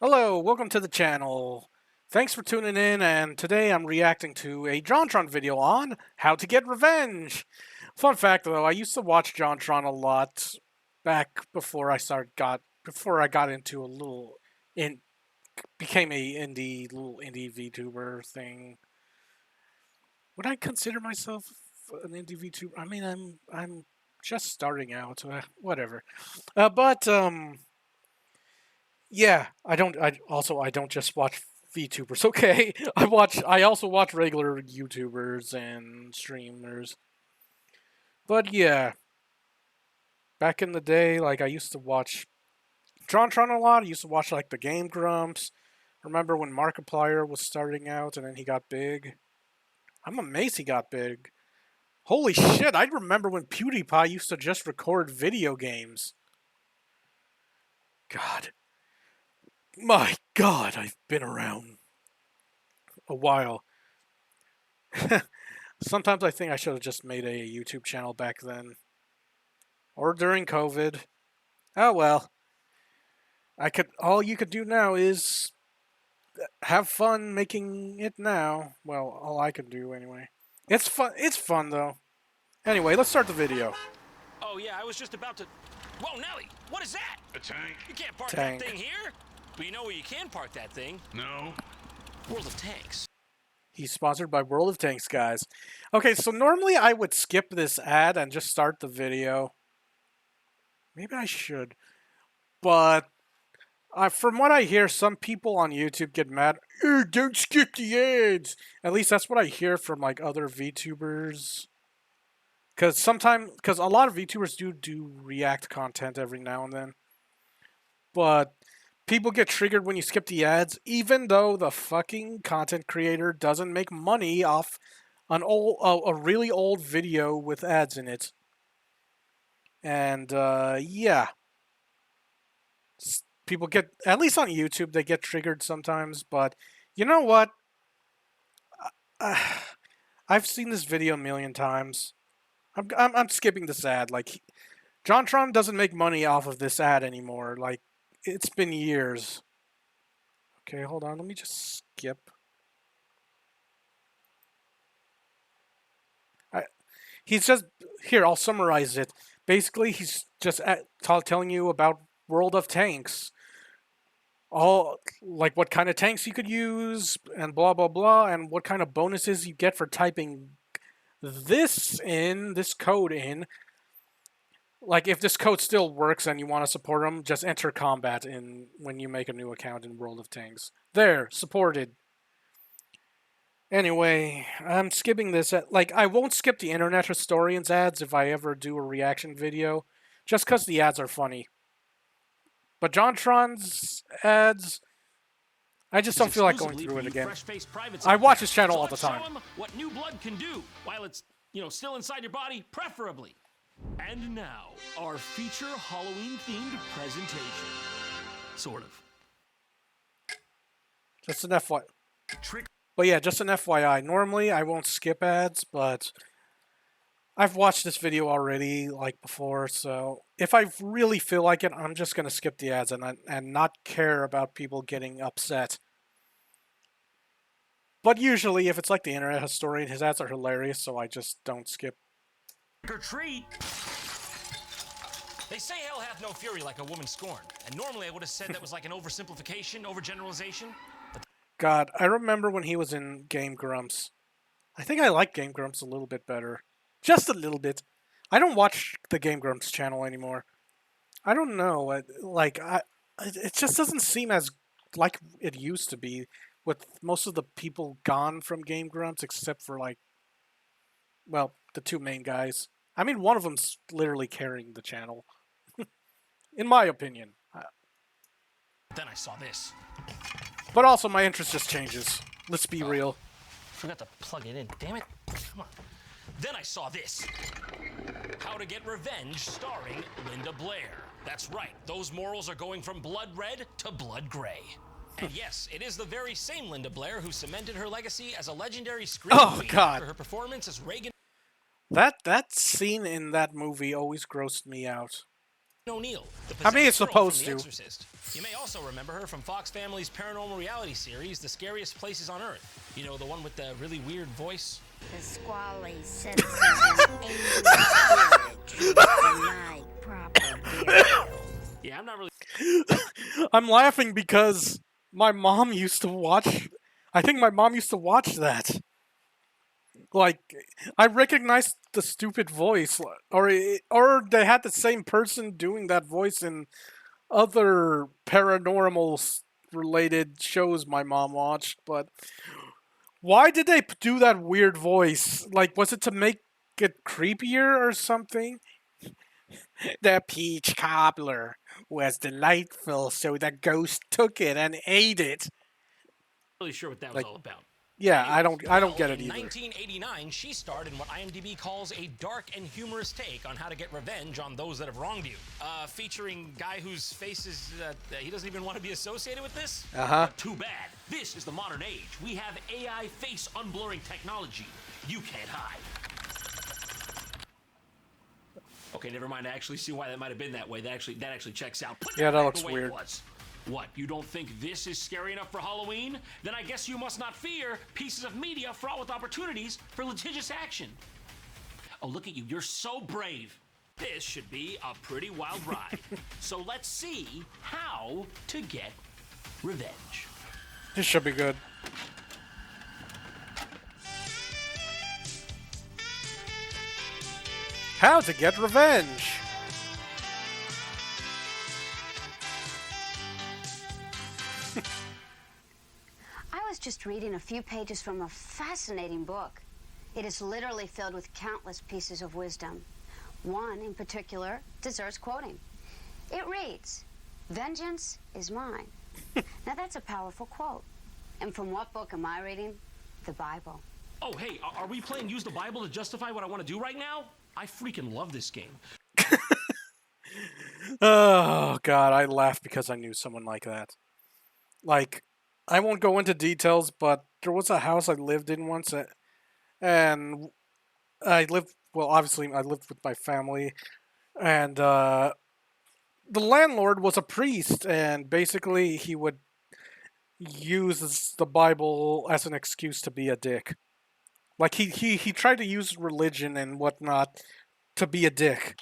Hello, welcome to the channel. Thanks for tuning in, and today I'm reacting to a Jontron video on how to get revenge. Fun fact though, I used to watch Jontron a lot back before I got into a little in became a little indie VTuber thing. Would I consider myself an indie VTuber? I mean, I'm just starting out, whatever. But Yeah, I don't just watch VTubers. Okay, I also watch regular YouTubers and streamers. But yeah, back in the day, like I used to watch Jontron a lot. I used to watch like the GameGrumps. Remember when Markiplier was starting out and then he got big? I'm amazed he got big. Holy shit, I remember when PewDiePie used to just record video games. God. My God, I've been around a while. Sometimes I think I should have just made a YouTube channel back then. Or during COVID. Oh well. All you could do now is have fun making it now. Well, all I can do anyway. It's fun though. Anyway, let's start the video. Oh yeah, I was just about to... Whoa, Nelly, what is that? A tank? You can't park Tank. that thing here. But you know where you can park that thing? No. World of Tanks. He's sponsored by World of Tanks, guys. Okay, so normally I would skip this ad and just start the video. Maybe I should. But from what I hear, some people on YouTube get mad. Don't skip the ads. At least that's what I hear from like other VTubers. Because a lot of VTubers do react content every now and then. But people get triggered when you skip the ads, even though the fucking content creator doesn't make money off a really old video with ads in it. And yeah, people get, at least on YouTube, they get triggered sometimes. But you know what? I've seen this video a million times. I'm skipping this ad. Like, Jontron doesn't make money off of this ad anymore. Like, it's been years. Okay, hold on. Let me just skip. He's just here. I'll summarize it. Basically, he's just telling you about World of Tanks. All like what kind of tanks you could use, and blah blah blah, and what kind of bonuses you get for typing this code in. Like, if this code still works and you want to support them, just enter combat in when you make a new account in World of Tanks. There, supported. Anyway, I'm skipping this. Like, I won't skip the Internet Historians ads if I ever do a reaction video, just because the ads are funny. But Jontron's ads, I just don't feel like going through it again. I watch his channel all the time. Show 'em what new blood can do while it's, still inside your body, preferably. And now, our feature Halloween-themed presentation. Sort of. Just an FYI. But yeah, just an FYI. Normally, I won't skip ads, but I've watched this video already, like, before, so if I really feel like it, I'm just gonna skip the ads and not care about people getting upset. But usually, if it's like the Internet Historian, his ads are hilarious, so I just don't skip. Trick or treat. They say hell hath no fury like a woman scorned. And normally I would have said that was like an oversimplification, overgeneralization. But God, I remember when he was in GameGrumps. I think I like GameGrumps a little bit better. Just a little bit. I don't watch the GameGrumps channel anymore. I don't know. It just doesn't seem as like it used to be, with most of the people gone from GameGrumps, except for, like, well, the two main guys. I mean, one of them's literally carrying the channel, in my opinion. then I saw this. But also, my interest just changes. Let's be real. Forgot to plug it in. Damn it. Come on. Then I saw this. How to Get Revenge starring Linda Blair. That's right. Those morals are going from blood red to blood gray. And yes, it is the very same Linda Blair who cemented her legacy as a legendary screen queen for her performance as Reagan. That scene in that movie always grossed me out. O'Neill, the I mean, possessed it's girl supposed from The to. Exorcist. You may also remember her from Fox Family's paranormal reality series, The Scariest Places on Earth. You know, the one with the really weird voice? The squally senses an angry spirit denied proper burial. Yeah, I'm not really I'm laughing because my mom used to watch. I think my mom used to watch that. Like, I recognized the stupid voice, or they had the same person doing that voice in other paranormal related shows my mom watched. But why did they do that weird voice? Like, was it to make it creepier or something? The peach cobbler was delightful, so the ghost took it and ate it. sure what that was Like, all about. yeah, Anyways, I don't well, get it in either. 1989, she starred in what IMDb calls a dark and humorous take on how to get revenge on those that have wronged you. Featuring guy whose face is, he doesn't even want to be associated with this? Uh-huh. But too bad. This is the modern age. We have AI face unblurring technology. You can't hide. Okay, never mind. I actually see why that might have been that way. That actually checks out. Put Yeah, that back looks the way weird. It was. What, you don't think this is scary enough for Halloween? Then I guess you must not fear pieces of media fraught with opportunities for litigious action. Oh, look at you. You're so brave. This should be a pretty wild ride. So let's see how to get revenge. This should be good. How to get revenge. I was just reading a few pages from a fascinating book. It is literally filled with countless pieces of wisdom. One in particular deserves quoting. It reads, "Vengeance is mine." Now that's a powerful quote. And from what book am I reading? The Bible. Oh, hey, are we playing Use the Bible to justify what I want to do right now? I freaking love this game. Oh god, I laughed because I knew someone like that. Like, I won't go into details, but there was a house I lived in once, and I lived. Well, obviously, I lived with my family, and the landlord was a priest, and basically, he would use the Bible as an excuse to be a dick. Like he tried to use religion and whatnot to be a dick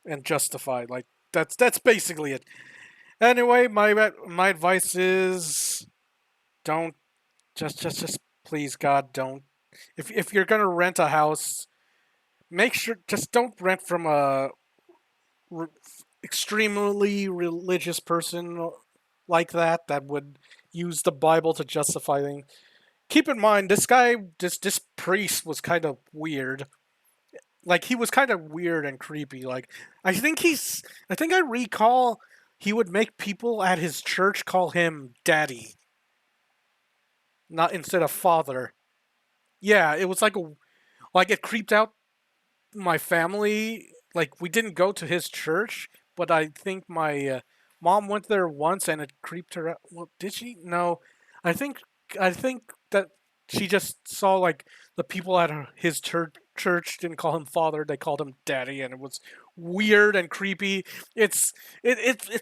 and justify. Like that's basically it. Anyway, my advice is don't just please God don't. If you're gonna rent a house, make sure just don't rent from a re- extremely religious person like that would use the Bible to justify things. Keep in mind, this priest was kind of weird. Like he was kind of weird and creepy. Like I think I recall he would make people at his church call him daddy, not instead of father. Yeah, it was like it creeped out my family. Like we didn't go to his church, but I think my mom went there once and it creeped her out. Well, did she? No, I think I think that she just saw like the people at his church didn't call him father; they called him daddy, and it was weird and creepy. It's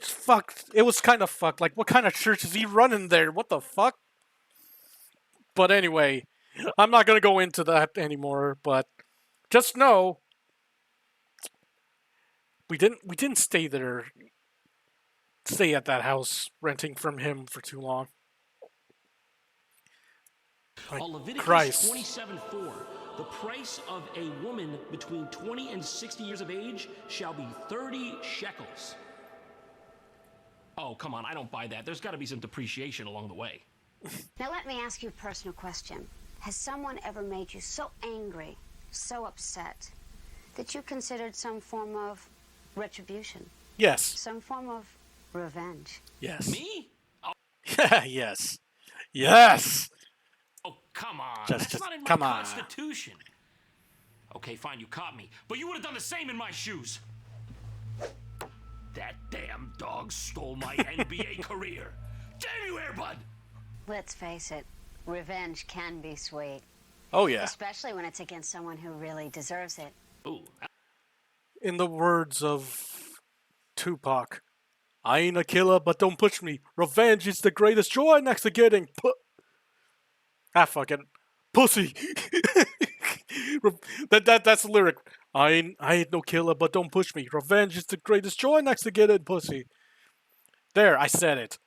fucked. It was kind of fucked. Like, what kind of church is he running there? What the fuck? But anyway, I'm not gonna go into that anymore. But just know we didn't stay at that house renting from him for too long. Like, Leviticus Christ. 27:4. The price of a woman between 20 and 60 years of age shall be 30 shekels. Oh, come on, I don't buy that. There's got to be some depreciation along the way. Now let me ask you a personal question. Has someone ever made you so angry, so upset, that you considered some form of retribution? Yes. Some form of revenge? Yes. Me? Yes. Yes. Oh, come on. Just That's not in my come on. constitution. Okay, fine, you caught me. But you would have done the same in my shoes. That damn dog stole my NBA career. Damn you, Airbud! Let's face it, revenge can be sweet. Oh yeah. Especially when it's against someone who really deserves it. Ooh, In the words of Tupac. I ain't a killer, but don't push me. Revenge is the greatest joy next to getting fucking pussy. That's the lyric. I ain't no killer, but don't push me. Revenge is the greatest joy next to getting pussy. There, I said it.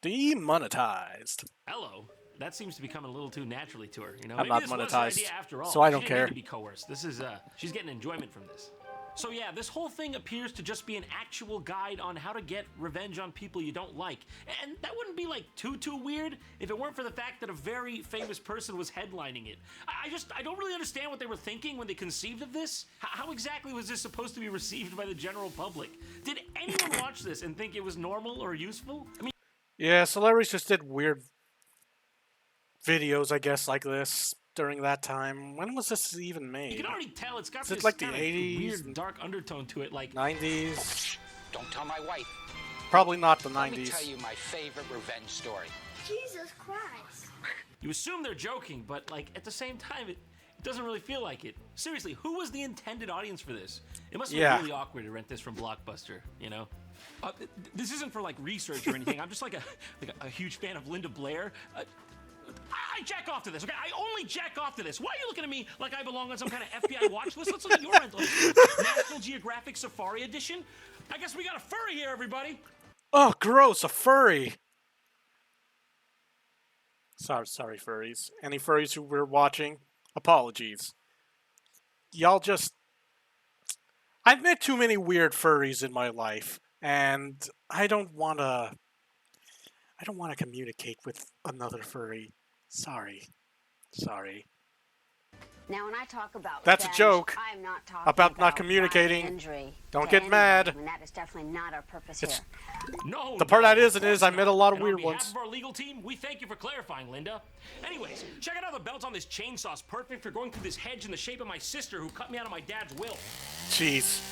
Demonetized. Hello. That seems to be coming a little too naturally to her. You know, I'm maybe not this was monetized, an idea after all. so I don't She didn't care. need to be coerced. This is she's getting enjoyment from this. So yeah, this whole thing appears to just be an actual guide on how to get revenge on people you don't like. And that wouldn't be like too weird if it weren't for the fact that a very famous person was headlining it. I don't really understand what they were thinking when they conceived of this. How exactly was this supposed to be received by the general public? Did anyone watch this and think it was normal or useful? I mean, Yeah, celebrities just did weird videos, I guess, like this during that time. When was this even made? you can already tell it's got Is it this like the kind of 80s? weird dark undertone to it, like 90s? Don't tell my wife. Probably not the Let me tell 90s. you my favorite revenge story. Jesus Christ. you assume they're joking, but like at the same time, it doesn't really feel like it. Seriously, who was the intended audience for this? It must have been really awkward to rent this from Blockbuster, you know? This isn't for like research or anything. I'm just like a huge fan of Linda Blair. I jack off to this, okay? I only jack off to this. Why are you looking at me like I belong on some kind of FBI watch list? Let's look at your rental history. National Geographic Safari Edition? I guess we got a furry here, everybody. Oh, gross, a furry. Sorry, furries. Any furries who were watching, apologies. Y'all just... I've met too many weird furries in my life, and I don't want to communicate with another furry. Sorry. Now, when I talk about That's a revenge, joke I'm not talking about not violent communicating. injury Don't to get anybody. mad. I mean, that is definitely not our purpose It's- here. No. The part that of isn't is course I met a not. lot of And weird on behalf ones. of our legal team, we thank you for clarifying, Linda. Anyways, check out how the belt on this chainsaw's perfect for going through this hedge in the shape of my sister who cut me out of my dad's will. Jeez.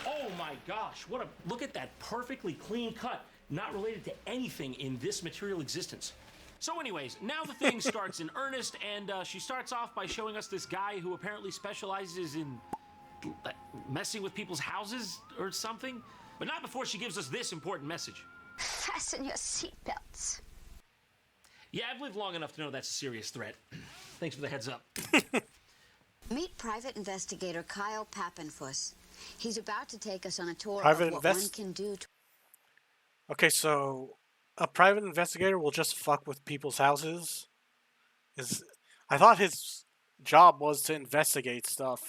Oh my gosh, look at that perfectly clean cut, not related to anything in this material existence. So anyways, now the thing starts in earnest, and she starts off by showing us this guy who apparently specializes in messing with people's houses or something, but not before she gives us this important message. Fasten your seatbelts. Yeah, I've lived long enough to know that's a serious threat. Thanks for the heads up. Meet private investigator Kyle Pappenfuss. He's about to take us on a tour Private of what one can do to... Okay, so a private investigator will just fuck with people's houses? I thought his job was to investigate stuff,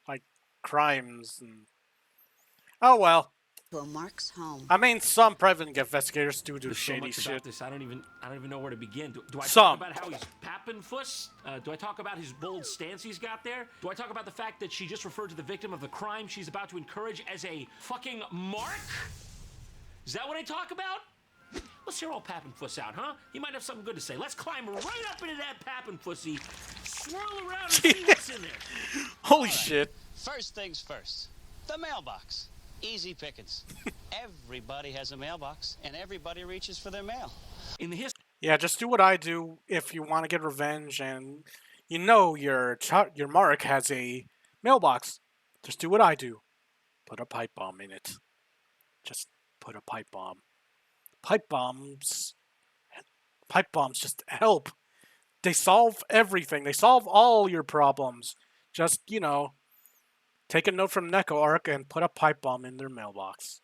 like crimes and... Oh well. a Mark's home. I mean, some private investigators do There's so shady much shit. about this, I don't even know where to begin. Do I Some. talk about how he's Pappenfuss? Do I talk about his bold stance he's got there? Do I talk about the fact that she just referred to the victim of the crime she's about to encourage as a fucking mark? Is that what I talk about? Let's hear old Pappenfuss out, huh? He might have something good to say. Let's climb right up into that Pappenfussy, swirl around and see what's in there. Holy shit. First things first, the mailbox. Easy pickings. Everybody has a mailbox, and everybody reaches for their mail. In the history Yeah, just do what I do if you want to get revenge and you know your mark has a mailbox. Just do what I do. Put a pipe bomb in it. Just put a pipe bomb. Pipe bombs just help. They solve everything. They solve all your problems. Just, take a note from NecoArc and put a pipe bomb in their mailbox.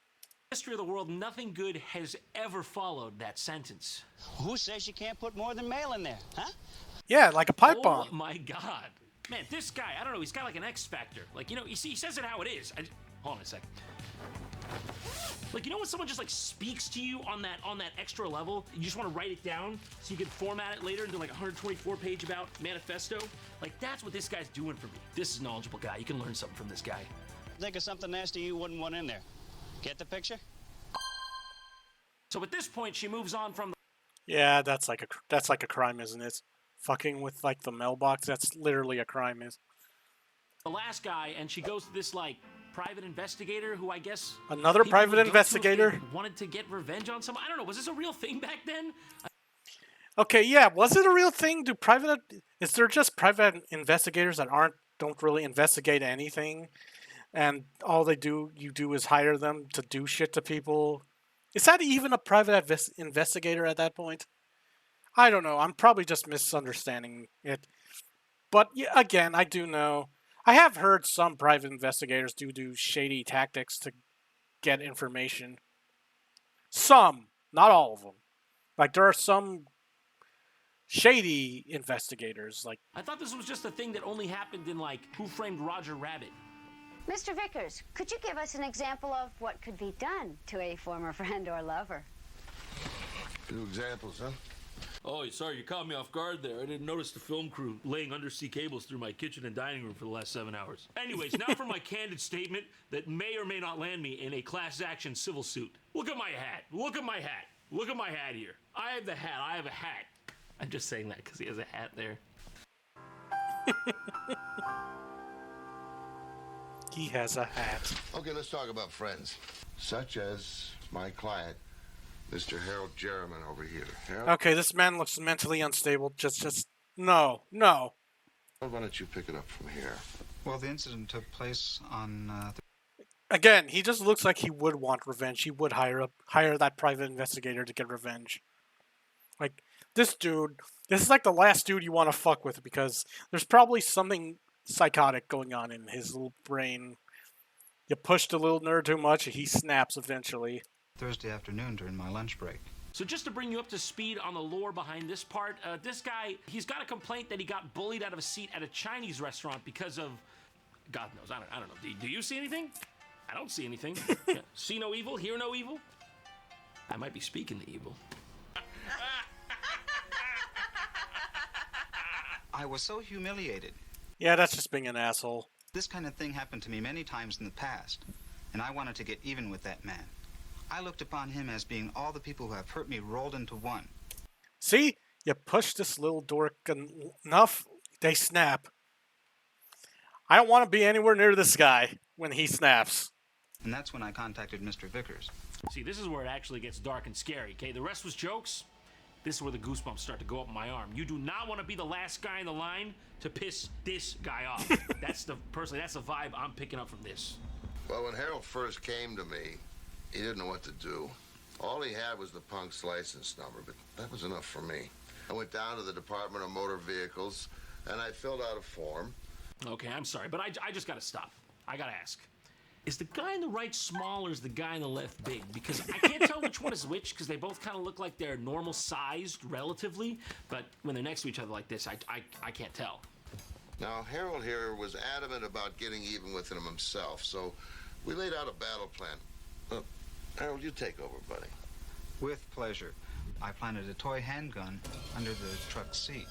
of the world, nothing good has ever followed that sentence. Who says you can't put more than mail in there, huh? Yeah, like a pipe Oh bomb. my God. Man, this guy, I don't know, he's got like an X factor. Like, he says it how it is. Hold on a second. Like, when someone just like speaks to you on that extra level, you just want to write it down so you can format it later into like a 124-page about manifesto. Like, that's what this guy's doing for me. This is a knowledgeable guy. You can learn something from this guy. Think of something nasty you wouldn't want in there. Get the picture? So at this point, she moves on from Yeah, that's like a crime, isn't it? Fucking with like the mailbox, that's literally a crime, is. the last guy, and she goes to this like private investigator who I guess Another people private would go to if investigator? they wanted to get revenge on someone. I don't know. Was this a real thing back then? Okay, yeah, was it a real thing? Is there just private investigators that don't really investigate anything? and all you do is hire them to do shit to people. Is that even a private investigator at that point? I don't know. I'm probably just misunderstanding it. But yeah, again, I do know. I have heard some private investigators do shady tactics to get information. Some, not all of them. Like there are some shady investigators. Like I thought this was just a thing that only happened in, like, Who Framed Roger Rabbit. Mr. Vickers, could you give us an example of what could be done to a former friend or lover? Few examples, huh? Oh, sorry, you caught me off guard there. I didn't notice the film crew laying undersea cables through my kitchen and dining room for the last 7 hours. Anyways, now for my candid statement that may or may not land me in a class action civil suit. Look at my hat. Look at my hat. Look at my hat here. I have the hat. I have a hat. I'm just saying that because he has a hat there. he has a hat. Okay, let's talk about friends. Such as my client, Mr. Harold Jerriman over here. Harold, Okay, this man looks mentally unstable. Just no. why don't you pick it up from here? Well, the incident took place on Again, he just looks like he would want revenge. He would hire that private investigator to get revenge. Like this dude, this is like the last dude you want to fuck with because there's probably something psychotic going on in his little brain. You pushed the little nerd too much, and he snaps eventually. Thursday afternoon during my lunch break. So just to bring you up to speed on the lore behind this part, this guy, he's got a complaint that he got bullied out of a seat at a Chinese restaurant because of, God knows, I don't know. Do you see anything? I don't see anything. Yeah. See no evil, hear no evil? I might be speaking the evil. I was so humiliated. Yeah, that's just being an asshole. This kind of thing happened to me many times in the past, and I wanted to get even with that man. I looked upon him as being all the people who have hurt me rolled into one. See? You push this little dork enough, they snap. I don't want to be anywhere near this guy when he snaps. And that's when I contacted Mr. Vickers. See, this is where it actually gets dark and scary, okay? The rest was jokes. This is where the goosebumps start to go up my arm. You do not want to be the last guy in the line to piss this guy off. That's the vibe I'm picking up from this. Well, when Harold first came to me, he didn't know what to do. All he had was the punk's license number, but that was enough for me. I went down to the Department of Motor Vehicles, and I filled out a form. Okay, I'm sorry, but I just gotta stop. I gotta ask. Is the guy on the right small or is the guy on the left big? Because I can't tell which one is which because they both kind of look like they're normal sized relatively, but when they're next to each other like this, I can't tell. Now, Harold here was adamant about getting even with him himself, so we laid out a battle plan. Harold, you take over, buddy. With pleasure. I planted a toy handgun under the truck's seat.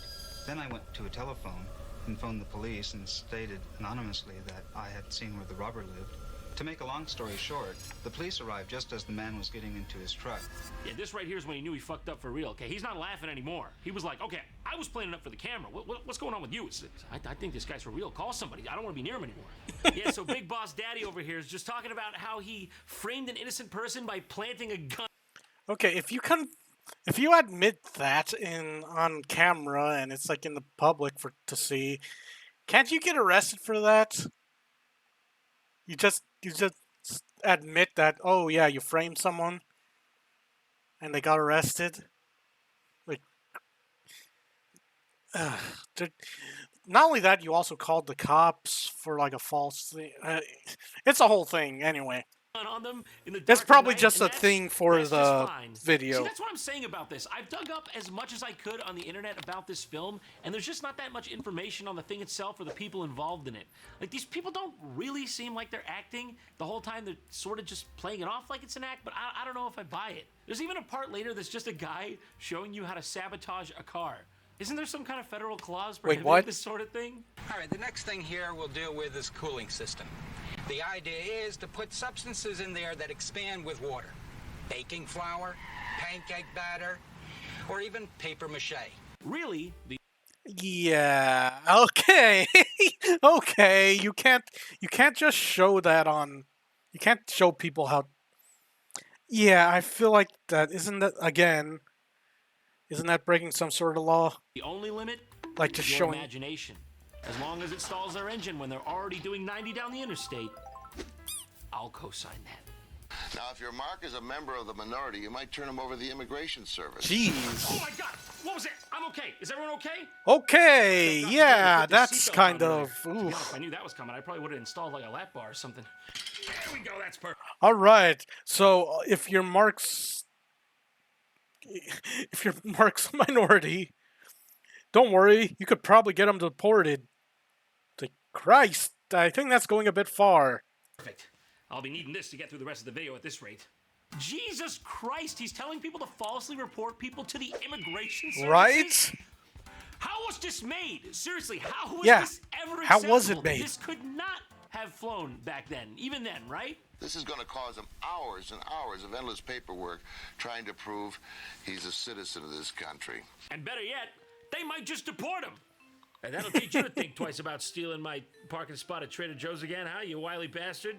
Then I went to a telephone and phoned the police and stated anonymously that I had seen where the robber lived. To make a long story short, the police arrived just as the man was getting into his truck. Yeah, this right here is when he knew he fucked up for real, okay? He's not laughing anymore. He was like, okay, I was playing it up for the camera. What's going on with you? I think this guy's for real. Call somebody. I don't want to be near him anymore. Yeah, so Big Boss Daddy over here is just talking about how he framed an innocent person by planting a gun. Okay, if you admit that on camera and it's like in the public to see, can't you get arrested for that? You just admit that, oh yeah, you framed someone and they got arrested. Like, not only that, you also called the cops for like a false thing. It's a whole thing anyway. On them in the That's dark of probably night, just and a thing for that's the just fine. video. See, that's what I'm saying about this. I've dug up as much as I could on the internet about this film, and there's just not that much information on the thing itself or the people involved in it. Like, these people don't really seem like they're acting the whole time. They're sort of just playing it off like it's an act, but I don't know if I buy it. There's even a part later that's just a guy showing you how to sabotage a car. Isn't there some kind of federal clause prohibiting this sort of thing? All right, the next thing here we'll deal with is cooling system. The idea is to put substances in there that expand with water. Baking flour, pancake batter, or even paper mache. Really? Yeah. Okay. Okay. You can't just show that on. You can't show people how. Yeah, I feel like that isn't that breaking some sort of law? The only limit? Like just your showing imagination. As long as it stalls their engine when they're already doing 90 down the interstate. I'll co-sign that. Now, if your mark is a member of the minority, you might turn him over to the immigration service. Jeez. Oh my God! What was it? I'm okay. Is everyone okay? Okay, Thank God yeah, put the that's seatbelt kind on earlier. of. To be honest, if I Oof. knew that was coming, I probably would have installed like a lap bar or something. There we go. That's perfect. All right. So if your mark's a minority, don't worry. You could probably get them deported. To Christ, I think that's going a bit far. Perfect. I'll be needing this to get through the rest of the video at this rate. Jesus Christ, he's telling people to falsely report people to the immigration services? Right? How was this made? Seriously, how was Yeah. this ever How was it acceptable? made? This could not have flown back then, even then, right? This is going to cause him hours and hours of endless paperwork trying to prove he's a citizen of this country. And better yet, they might just deport him. And that'll teach you to think twice about stealing my parking spot at Trader Joe's again, huh, you wily bastard?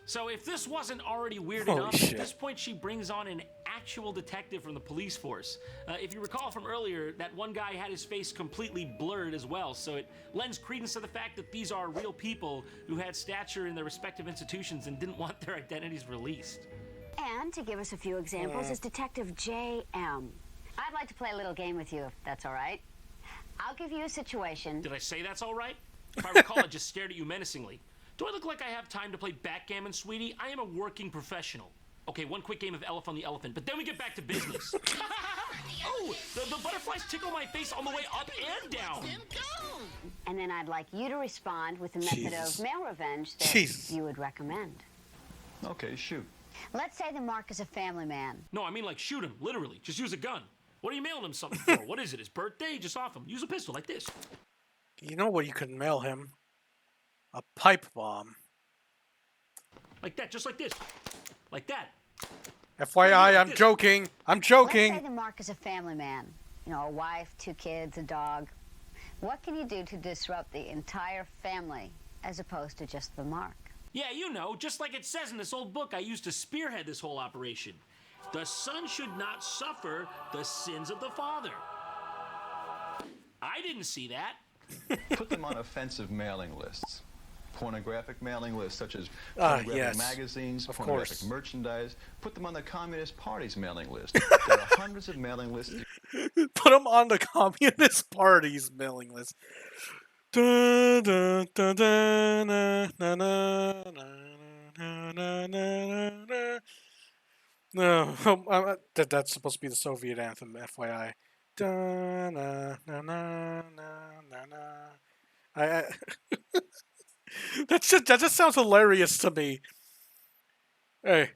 So if this wasn't already weird Holy enough, shit. at this point she brings on an actual detective from the police force. If you recall from earlier, that one guy had his face completely blurred as well, so it lends credence to the fact that these are real people who had stature in their respective institutions and didn't want their identities released. And to give us a few examples is Detective J.M. I'd like to play a little game with you, if that's all right. I'll give you a situation. Did I say that's all right? If I recall, I just stared at you menacingly. Do I look like I have time to play backgammon, sweetie? I am a working professional. Okay, one quick game of Elephant on the Elephant, but then we get back to business. Oh, the butterflies tickle my face on the way up and down. And then I'd like you to respond with the method Jesus. of male revenge that Jesus. you would recommend. Okay, shoot. Let's say the mark is a family man. No, I mean like shoot him, literally. Just use a gun. What are you mailing him something for? What is it, his birthday? Just off him. Use a pistol like this. You know what you could mail him? A pipe bomb. Like that, just like this. Like that. FYI, I'm joking. I'm Let's say joking. the mark is a family man. You know, a wife, 2 kids, a dog. What can you do to disrupt the entire family as opposed to just the mark? Yeah, you know, just like it says in this old book I used to spearhead this whole operation. The son should not suffer the sins of the father. I didn't see that. Put them on offensive mailing lists. Pornographic mailing lists such as pornographic yes. magazines, Of pornographic course. merchandise. Put them on the Communist Party's mailing list. There are hundreds of mailing lists. Put them on the Communist Party's mailing list. Dun, dun, dun, dun, na, na, na, na, na, na, na, na. No, that's supposed to be the Soviet anthem, FYI. Dun, na, na, na, na, na, na. I that just sounds hilarious to me. Hey,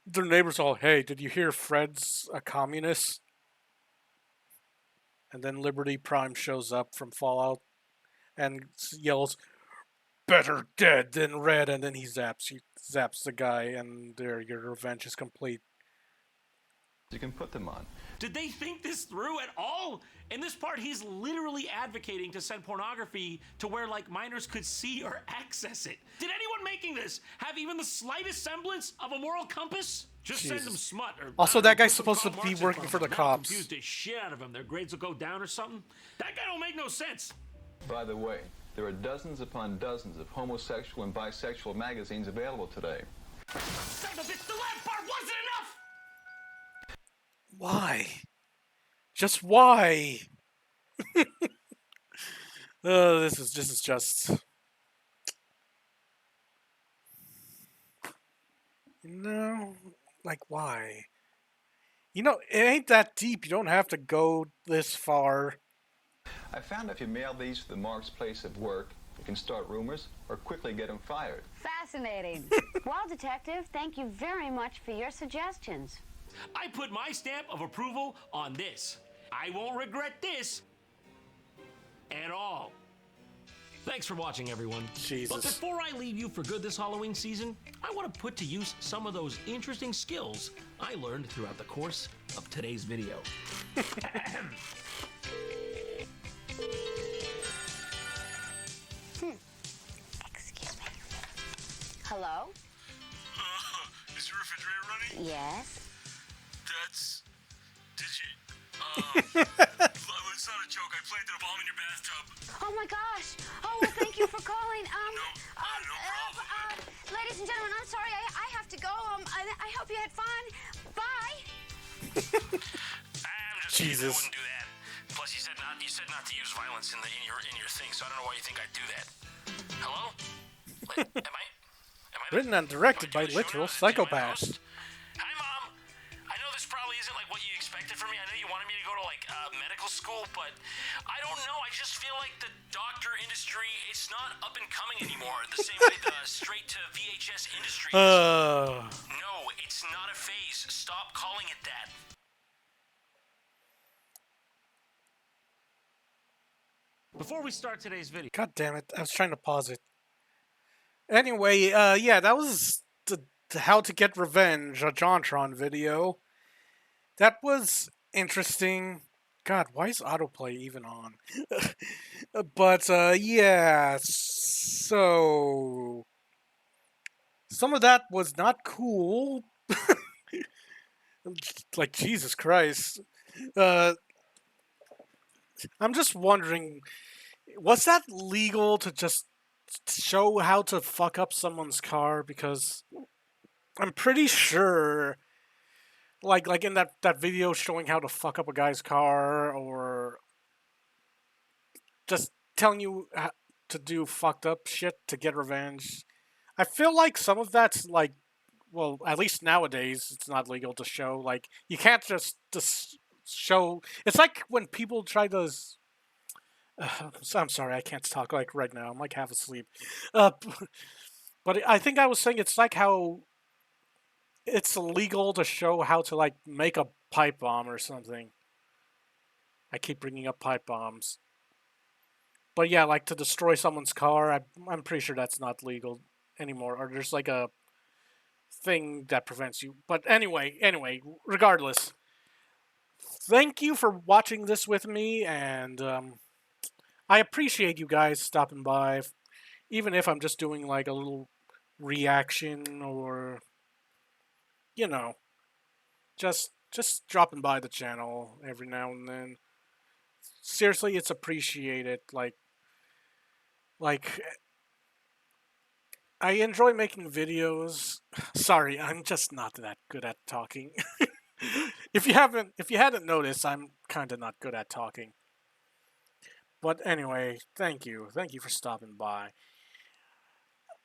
their neighbors all, hey, did you hear Fred's a communist? And then Liberty Prime shows up from Fallout and yells, better dead than red, and then he zaps the guy, and there, your revenge is complete. You can put them on. Did they think this through at all? In this part, he's literally advocating to send pornography to where, like, minors could see or access it. Did anyone making this have even the slightest semblance of a moral compass? Just send them Jesus. smut. Or, Also, I don't know, that guy's put some supposed to Karl be Marx in working front for of the them. cops. Confuse the shit out of him. Their grades will go down or something. That guy don't make no sense. By the way, there are dozens upon dozens of homosexual and bisexual magazines available today. Son of a bitch, the last part wasn't enough! Why? Just why? This is just. Like why? You know, it ain't that deep. You don't have to go this far. I found if you mail these to the Mark's place of work, you can start rumors or quickly get him fired. Fascinating. Well, Detective, thank you very much for your suggestions. I put my stamp of approval on this. I won't regret this at all. Thanks for watching, everyone. Jesus. But before I leave you for good this Halloween season, I want to put to use some of those interesting skills I learned throughout the course of today's video. Excuse me. Hello? Is your refrigerator running? Yes. Did you? I was it's not a joke. I planted a bomb in your bathtub. Oh my gosh! Oh, well, thank you for calling. No problem. Ladies and gentlemen, I'm sorry. I have to go. I hope you had fun. Bye. I'm just Jesus. I wouldn't do that. Plus, you said not to use violence in your thing, so I don't know why you think I'd do that. Hello? Wait, am I Written and directed by literal psychopaths. Hi, Mom. I know this probably isn't like what you expected from me. I know you wanted me to go to like medical school, but I don't know. I just feel like the doctor industry, it's not up and coming anymore. The same way the straight to VHS industry is. No, it's not a phase. Stop calling it that. Before we start today's video. God damn it! I was trying to pause it. Anyway, yeah, that was the How to Get Revenge, a Jontron video. That was interesting. God, why is autoplay even on? But, yeah, so... Some of that was not cool. Like, Jesus Christ. I'm just wondering, was that legal to just show how to fuck up someone's car? Because I'm pretty sure, like in that video showing how to fuck up a guy's car, or just telling you to do fucked up shit to get revenge. I feel like some of that's like, well, at least nowadays it's not legal to show. Like, you can't just show. It's like when people try to. I'm sorry, I can't talk like right now. I'm like half asleep. But I think I was saying it's like how it's illegal to show how to like make a pipe bomb or something. I keep bringing up pipe bombs. But yeah, like to destroy someone's car, I'm pretty sure that's not legal anymore. Or there's like a thing that prevents you. But anyway, regardless. Thank you for watching this with me, and I appreciate you guys stopping by, even if I'm just doing like a little reaction or, you know, just dropping by the channel every now and then. Seriously, it's appreciated. Like I enjoy making videos. Sorry, I'm just not that good at talking. If you hadn't noticed, I'm kind of not good at talking. But anyway, thank you for stopping by.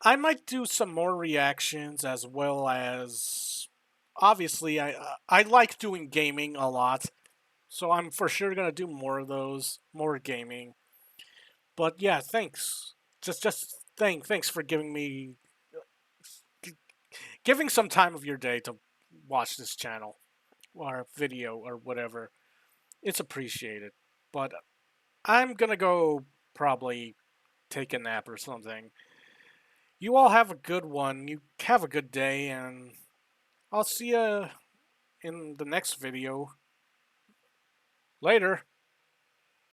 I might do some more reactions, as well as obviously I like doing gaming a lot, so I'm for sure gonna do more of those, more gaming. But yeah, thanks. Thanks for giving some time of your day to watch this channel or video or whatever. It's appreciated. But I'm gonna go probably take a nap or something. You all have a good one. You have a good day, and I'll see you in the next video. Later.